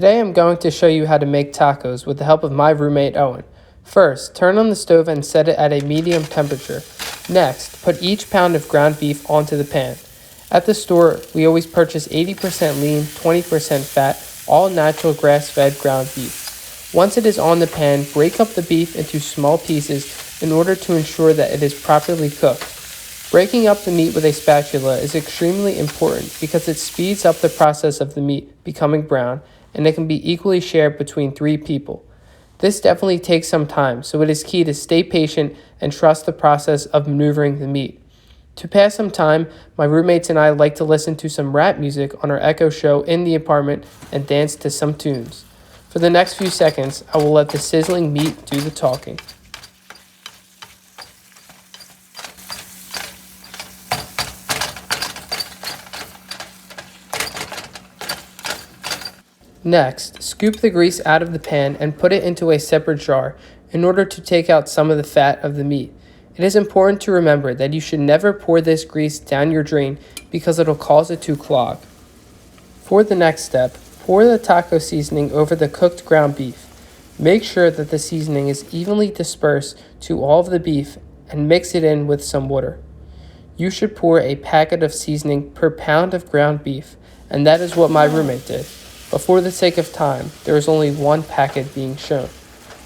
Today I'm going to show you how to make tacos with the help of my roommate Owen. First, turn on the stove and set it at a medium temperature. Next, put each pound of ground beef onto the pan. At the store, we always purchase 80% lean, 20% fat, all natural grass-fed ground beef. Once it is on the pan, break up the beef into small pieces in order to ensure that it is properly cooked. Breaking up the meat with a spatula is extremely important because it speeds up the process of the meat becoming brown, and it can be equally shared between 3 people. This definitely takes some time, so it is key to stay patient and trust the process of maneuvering the meat. To pass some time, my roommates and I like to listen to some rap music on our Echo show in the apartment and dance to some tunes. For the next few seconds, I will let the sizzling meat do the talking. Next, scoop the grease out of the pan and put it into a separate jar in order to take out some of the fat of the meat. It is important to remember that you should never pour this grease down your drain because it'll cause it to clog. For the next step, pour the taco seasoning over the cooked ground beef. Make sure that the seasoning is evenly dispersed to all of the beef and mix it in with some water. You should pour a packet of seasoning per pound of ground beef, and that is what my roommate did. But for the sake of time, there is only one packet being shown.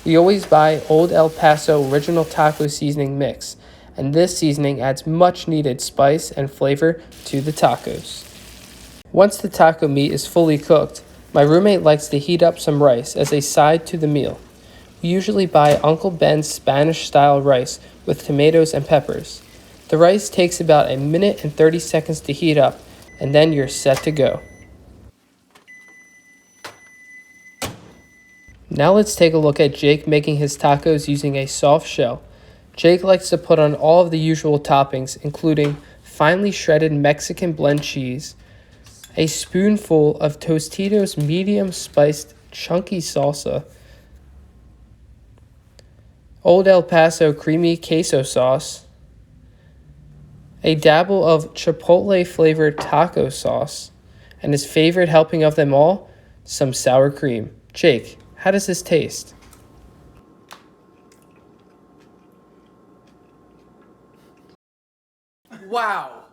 We always buy Old El Paso Original Taco Seasoning Mix, and this seasoning adds much needed spice and flavor to the tacos. Once the taco meat is fully cooked, my roommate likes to heat up some rice as a side to the meal. We usually buy Uncle Ben's Spanish-style rice with tomatoes and peppers. The rice takes about a minute and 30 seconds to heat up, and then you're set to go. Now let's take a look at Jake making his tacos using a soft shell. Jake likes to put on all of the usual toppings, including finely shredded Mexican blend cheese, a spoonful of Tostitos medium spiced chunky salsa, Old El Paso creamy queso sauce, a dabble of chipotle flavored taco sauce, and his favorite helping of them all, some sour cream. Jake, how does this taste? Wow,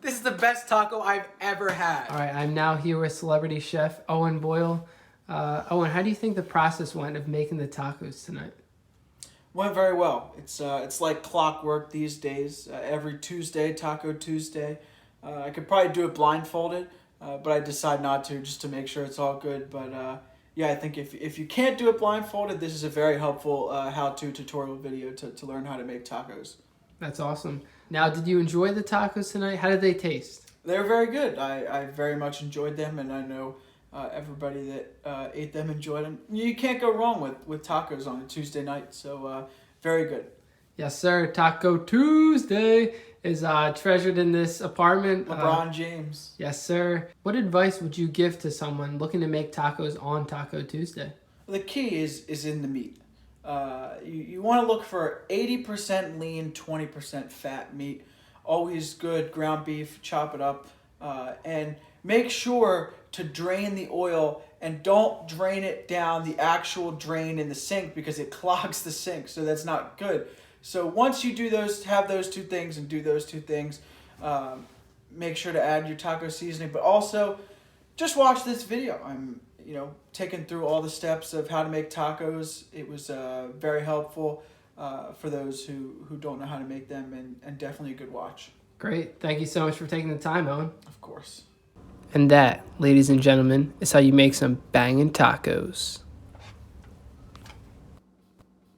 this is the best taco I've ever had. All right, I'm now here with celebrity chef Owen Boyle. Owen, how do you think the process went of making the tacos tonight? Went very well. It's like clockwork these days. Every Tuesday, Taco Tuesday. I could probably do it blindfolded, but I decide not to just to make sure it's all good. But yeah, I think if you can't do it blindfolded, this is a very helpful how-to tutorial video to learn how to make tacos. That's awesome. Now, did you enjoy the tacos tonight? How did they taste? They're very good. I very much enjoyed them, and I know everybody that ate them enjoyed them. You can't go wrong with tacos on a Tuesday night, so very good. Yes, sir. Taco Tuesday is treasured in this apartment. LeBron James. Yes, sir. What advice would you give to someone looking to make tacos on Taco Tuesday? The key is in the meat. You want to look for 80% lean, 20% fat meat. Always good ground beef, chop it up, and make sure to drain the oil and don't drain it down the actual drain in the sink because it clogs the sink, so that's not good. So once you do those, have those two things and do those two things, make sure to add your taco seasoning, but also just watch this video. I'm taking through all the steps of how to make tacos. It was very helpful for those who don't know how to make them, and definitely a good watch. Great. Thank you so much for taking the time, Owen. Of course. And that, ladies and gentlemen, is how you make some banging tacos.